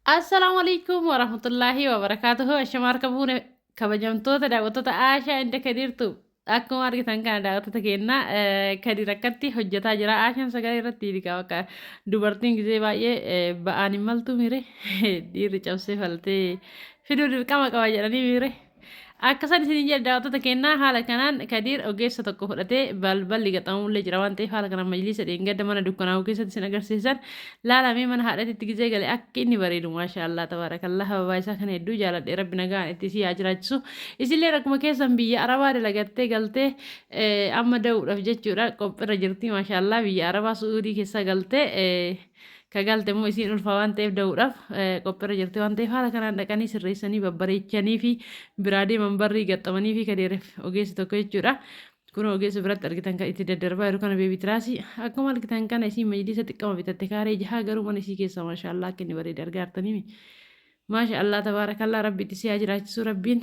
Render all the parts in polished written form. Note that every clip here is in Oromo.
Assalamu alaikum warahmatullahi wabarakatuh. Ashamarkabuune kabajamtoota daawwattoota Aashaa inda kadirtu akkuma argitan kana daawwattoota keenya kadi rakkatti hojjetaa jira. Aashaan sagalee irratti dhiqaa bakka dubartiin gisee baay'ee ba'aan hin maltu mire dhiirri cabsee faltee fiduu dirqama qaba jedhanii mire. Akkasan isin jedha daawwattoota keenyaa haala kanaan Kadiir ogeessa tokko fudhatee balballi gaxamullee jira waan ta'eef haala kanaan majlisa dheengadda mana dukkanaa'uu keessatti isin agarsiisan laalamee mana haadhatitti gizee galee akka inni bareedu maashaallah tabaarakallah hababaa isaa kana hedduu jaaladhe rabbi nagaan itti si haa jiraachisu isillee akkuma keessan biyya arabaa dalagattee galtee amma da'uudhaaf jechuudha qophiirra jirti maashaallah biyya arabaa su'uudii keessa galtee kagalte immoo isiin ulfaa waan ta'eef da'uudhaaf qophiirra jirti waan ta'eef haala kanaan dhaqanii sirreessanii babbareechanii fi biraa deeman barrii gaxxamanii fi kadeereef ogeessi tokko jechuudha. Kun ogeessa biratti argitan kan itti daddarbaa jiru kana beebii tiraasii akkuma argitan kana isiin majlisa xiqqama bitatte kaaree jahaa garuu mana isii keessa maashaallah akka inni bareede argaa jirtanii. Masha Allah tabarakallah rabbi itti si haa jiraachisu rabbiin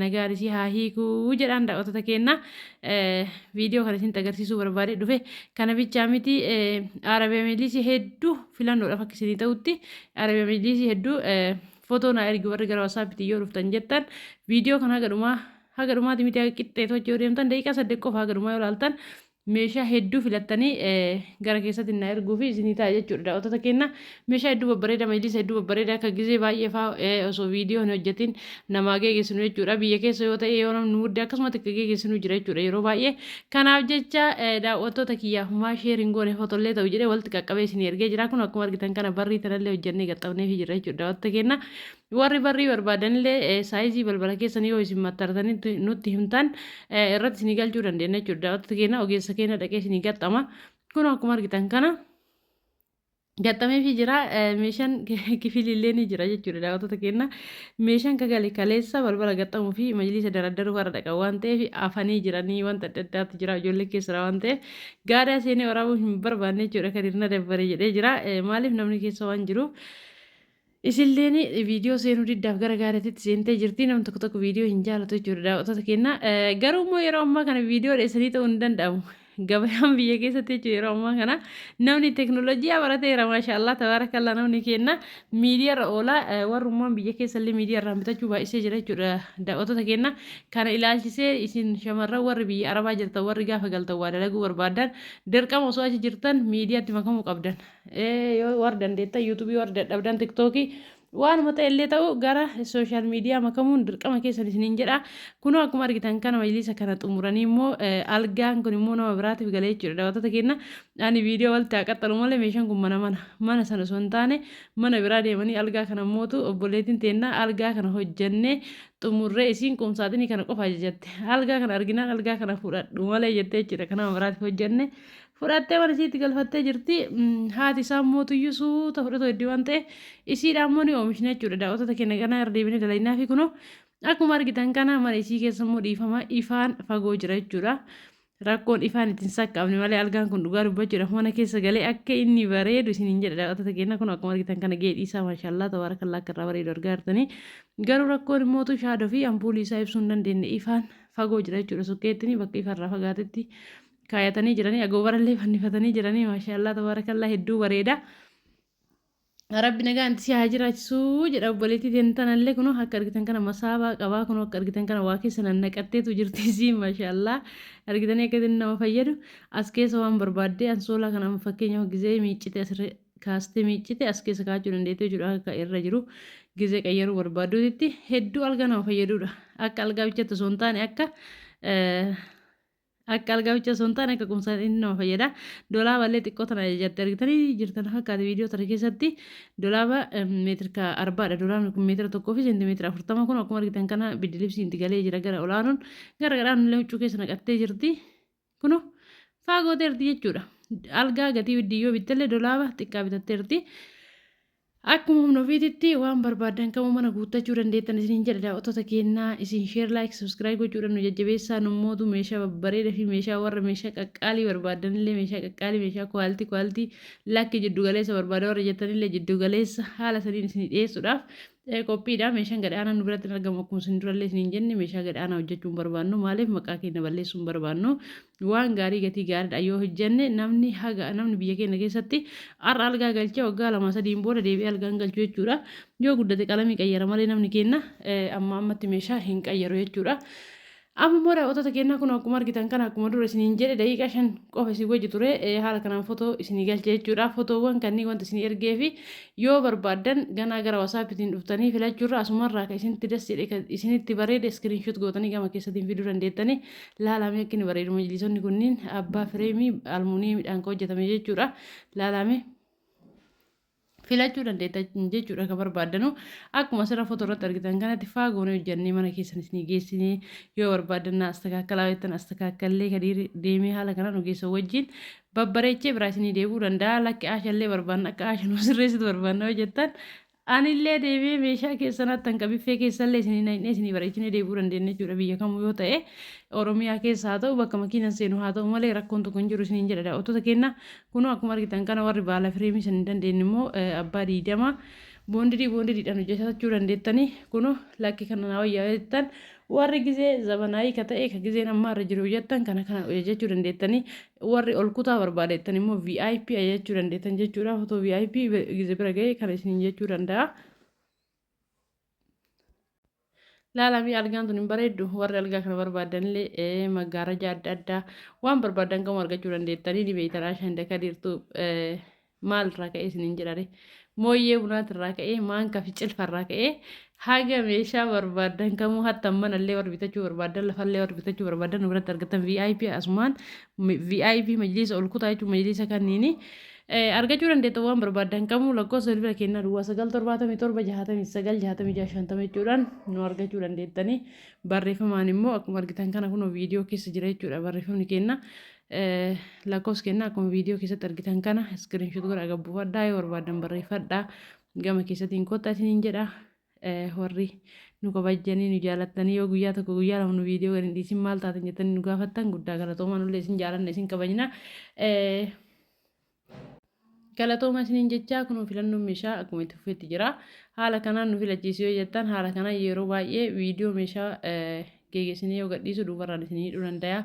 nagaan isii haa hiikuu jedhaan daawwattoota keenya viidiyoo kana isin agarsiisuu barbaade dhufe kana bichaa miti arabiyaa majlisii hedduu filannoodhaaf akka isinii ta'utti arabiyaa majlisii hedduu footoo naa ergi warri gara wasaapitti yoo dhuftan jettan viidiyoo kana haga dhumaati miti haga qixxeetu hojii yoo deemtan daqiiqaa 8 qofa haga dhumaa yoo ilaaltan meeshaa hedduu filattanii gara keessatti na erguu fi isinii ta'a jechuudha daawwattoota keenya meeshaa hedduu babbareeda majlisa hedduu babbareeda akka gizee baay'ee fa'aa osoo viidiyoo hin hojjetin namaa geessinu jechuudha biyya keessa yoo ta'e yoo namni mudde akkasumatti akka geessinu jira jechuudha yeroo baay'ee kanaaf jecha daawwattoota kiyyaaf maa sheeriin goone footollee ta'u jedhee walitti qaqqabee isinii ergee jira kun akkuma argitan kana barrii tanallee hojjennee qaxxabnee fi jira jechuudha daawwattoota keenya warri barrii barbaadanillee saayizii balbala keessanii yoo isin maxxartanii nutti himtan irratti isinii galchuu dandeenya jechuudha daawwattoota keenya ogeessa keenya dhaqee isinii gaxxama kun akkuma argitan kana gaxxamee fi jira meeshaan kifilillee ni jira jechuudha daawwattoota keenya meeshaan kagale kaleessa balbala gaxxamuu fi majlisa daraddaruu warra dhaqan waan ta'eef afanii jiranii wanta adda addaatu jira ijoollee keessaa waan ta'eef gaadaa seenee waraabuu hin barbaanne jechuudha kan irra dabbare jedhee jira maaliif namni keessa waan jiruuf isilleen viidiyoo seenuu diddaaf gara gaariitti seentee jirti namni tokko tokko viidiyoo hin jaalatu jechuudha daawwattoota keenya garuu immoo yeroo ammaa kana viidiyoo dheessanii ta'uu hin danda'amu gabayaan biyya keessatti jechuudha yeroo ammaa kana namni teekinooloojii barateera maashaallah tabaarakallaa namni keenya miidiyaarra oola warrummaan biyya keessallee miidiyaarraan bitachuu baay'isee jira jechuudha daawwattoota keenya kana ilaalchisee isin shamarran warri biyya arabaa jirtan warri gaafa galtan waa dalaguu barbaadan dirqama osoo achi jirtan miidiyaatti makamuu qabdan yoo war dandeettan yuutuubii war dadhabdan tiktookii waanuma ta'e illee ta'u gara sooshaal miidiyaa makamuun dirqama keessan isiniin jedha kunoo akkuma argitan kana majlisa kana xumuranii immoo algaan kun immoo nama biraatiif galee jechuudha daawwattoota keenya ani viidiyoo walitti haa qaxxalu malee meeshaan kun mana sana osoo hin taane mana biraa deemanii algaa kana mootu obboleettiin teennaa algaa kana hojjennee xumurree isiin qumsaaxinii kana qofa ajajatte algaa kana arginaan algaa kana fudhadhu malee jettee jechuudha kan nama biraatiif hojjenne fudhattee mana isiitti galfattee jirti haati isaa mootuyyuu suuta fudhatu hedduu waan ta'e isiidhaan immoo ni oomishna jechuudha daawwattoota keenya ganaa irra deebinee dalagnaa fi kunoo akkuma argitan kana mana isii keessa immoo dhiifama ifaan fagoo jira jechuudha rakkoon ifaan ittiin saqqabne malee algaan kun dhugaa dubbachuudhaaf mana keessa galee akka inni bareedu isiniin jedha daawwattoota keenya kun akkuma argitan kana geedhii isaa maashaallah tabaarakallaa akka irraa bareedu argaa jirtanii garuu rakkoon immootu shaadoo fi ampuulii isaa ibsuu hin dandeenye ifaan fagoo jira jechuudha sukkeettini bakka ifarraa fagaatetti kaayatanii jiranii agoobarallee fannifatanii jiranii maashaallah tabaarakallaa hedduu bareeda rabbi nagaan itti si haa jiraachisuu jedha obboleettii teentanallee kunoo akka argitan kana masaabaa qabaa kunoo akka argitan kana waa keessa nannaqatteetu jirti si maashaallah argitanii akka inni nama fayyadu as keessa waan barbaaddee ansoolaa kana fakkeenyaaf gizee miiccite asirra kaastee miiccite as keessa kaachuu dandeettee jechuudha akka irra jiru gizee qayyaruu barbaaduutti hedduu algaa nama fayyadudha akka algaa bichaatti osoo hin taane akka algaa bicha osoo hin taane akka qumsaan inni nama fayyada dolaaballee xiqqoo tana ajajatte argitanii jirtan fakkaate viidiyoo tana keessatti dolaaba meetira 40dha dolaabni kun meetira 1 fi seentimeetira 40 kun akkuma argitan kana biddilibsiin itti galee jira gara olaanuun gara gadhaan illee huccuu keessa naqattee jirti kunu faagooteerti jechuudha algaa gatii biddiyyoo bittallee dolaaba xiqqaa bitatteerti akkuma humna ofiititti waan barbaadan kamuu mana guuttachuu dandeettan isiniin jedha daawwattoota keenyaa isin sheer laayik sabskiraayib gochuudhaan nu jajjabeessaa nummootu meeshaa babbareeda fi meeshaa warra meeshaa qaqqaalii barbaadanillee meeshaa qaqqaalii meeshaa kwaaltii lakki jiddu galeessa barbaada warra jettanillee jiddu galeessa haala saniin isinii dhiyeessuudhaaf qophiidha. Meeshaan gadaanaa nu biratti hin argamu akkuma isin durallee isin jenne meeshaa gadaanaa hojjechuu hin barbaannu. Maaliif maqaa keenya balleessuu hin barbaannu. Waan gaarii gatii gaariidha yoo hojjenne namni biyya keenya keessatti har'a algaa galchee waggaa 2-3 booda deebi'ee algaan galchuu jechuudha. Yoo guddate qalamii qayyara malee namni keenya amma ammatti meeshaa hin qayyaru jechuudha. Amma immoo daawwattoota keenyaa kun akkuma argitan kana akkuma dura isiniin jedhe daqiiqaa 5 qofa isin wajji ture haala kanaan footoo isinii galchee jechuudha. Footoowwan kanneen wanta isinii ergee fi yoo barbaadan ganaa gara WhatsApptiin dhuftanii filachuurra asumarraa kan isinitti dassedhe isinitti bareede iskiriinshoot gootanii gama keessatiin fiduu dandeettanii laalamee akka inni bareedu majlisoonni kunniin abbaa fireemii almuuniyeemiidhaan kan hojjetame jechuudha. Laalamee filachuu dandeettan jechuudha kan barbaadanu akkuma asirra footoo irratti argitan kanatti faagoonee hojjannee mana keessan isinii geessinee yoo barbaadan astakaakalaa jettan astakaakallee deemee haala kanaan ogeessa wajjin babbareechee biraa isinii deebuu danda'a. Lakki aashallee barbaanna akka aashan sirreessitu barbaanna hojjettan anillee deemee meeshaa keessanatti hanqa biffee keessallee isinii bareechinee deebuu dandeenya jechuudha. Biyya kamuu yoo ta'e Oromiyaa keessa haa ta'u bakka makiinan seenu haa ta'u malee rakkoon tokko hin jiru isiniin jedha daawwattoota keenya. Kunoo akkuma argitan kana warri baala fireemii san hin dandeenye immoo abbaa diidama boondiidhaan hojjetachuu dandeettanii kunoo lakki kana wayyaa jettan warri gizee zabanaayii ka ta'e ka gizeen ammaa irra jiru jettan kana hojjechuu dandeettanii warri ol kutaa barbaadeettan immoo VIP ajajachuu dandeettan jechuudha. Footoo VIP gizee bira ga'ee kana isiniin jechuu danda'a. Laalamii algaan tun hin bareeddu warri algaa kana barbaadanillee maggaaraja adda addaa waan barbaadan qabu argachuu dandeettanii ni beektan Aashaan Dakadiirtuu maal irraa ka'ee isiniin jedhare mooyyee bunaat irraa ka'ee maankaa fi cilfa irraa ka'ee haga meeshaa barbaadan kamuu hattan manallee warri bitachuu barbaadan lafallee warri bitachuu barbaadan biratti argatan VIP asumaan VIP majlisa ol kutaa jechuun majlisa kanniini. Argachuu dandeetta waan barbaadan kamuu lakkoofsa bilbila keenyaa duwwaa 977 jechuudhaan nu argachuu dandeettanii barreeffamaan immoo akkuma argitan kana kun viidiyoo keessa jira jechuudha. Barreeffamni keenya lakkoofsa keenyaa akkuma viidiyoo keessatti argitan kana iskiriinshoot godhaa gabbuufadhaa yoo barbaadan barreeffadhaa gama keessatiin kottaa isiniin jedha. Warri nu kabajanii nu jaalatanii yoo guyyaa tokko guyyaa lama nu viidiyoo gadi dhiisin maal taatan jettanii nu gaafattan guddaa galatoomaa nullee isin jaalanna isin kabajna. Galatooma isiniin jechaa kun filannoon meeshaa akkuma itti fufeetti jira. Haala kanaan nu filachiisuu yoo jettan haala kanaan yeroo baay'ee viidiyoo meeshaa geeggeessinee yoo gadhiisu duubarraan isinii hidhuu danda'a.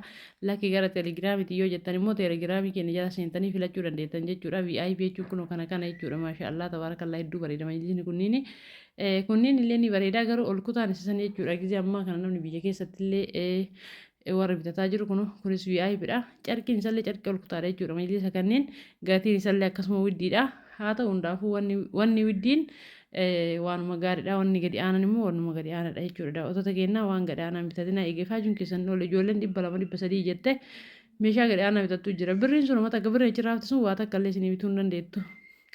Lakki gara teelegiraamiitii yoo jettan immoo teelegiraamii keenya jala seentanii filachuu dandeettan jechuudha. VIP jechuun kun kana jechuudha. Maashaallah tabaarakallaa hedduu bareeda majlisni kunniin illee ni bareeda garuu ol kutaan isisan jechuudha. Gizee ammaa kana namni biyya keessatti illee warri bitataa jiru kunis VIPdha. Carqiin isallee carqii ol kutaadha jechuudha. Majlisa kanneen gatiin isallee akkasuma widdiidha. Haa ta'u hundaafuu wanni widdiin waanuma gaariidha. Wanni gadi aanan immoo waanuma gadi aanadha jechuudha. Daawwattoota keenyaa waan gadi aanan bitatina eegeeffachuun keessan oole ijoolleen 200-300 jette meeshaa gadi aanan bitattu jira. Birriin sun uummata akka birrii achi raafte sun waa takka illee isinii bituu hin dandeettu.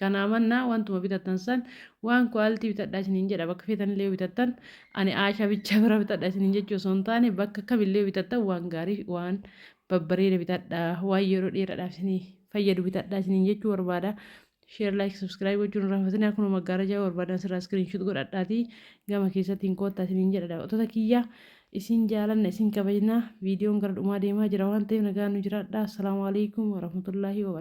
Kana amannaa wantuma bitattan san waan kwaaltii bitadhaa isiniin jedha bakka feetanillee bitattan ani Aashaa bichaa bira bitadhaa isiniin jechuu osoo hin taane bakka kamillee bitattan waan gaarii waan babbareeda bitadhaa waan yeroo dheeraadhaaf isinii fayyadu bitadhaa isiniin jechuu barbaada. Share like subscribe gochuun raafatina akkuma maggaarajaa barbaadan sirraa screenshot godhadhaatii gama keessattiin koottaa isiniin jedha daawwattoota kiyyaa isin jaalanna isin kabajna viidiyoon gara dhumaa deemaa jira waan ta'eef nagaan nu jiraadhaa. Assalaamu alaikum warahmatullaahi wabarakatuh.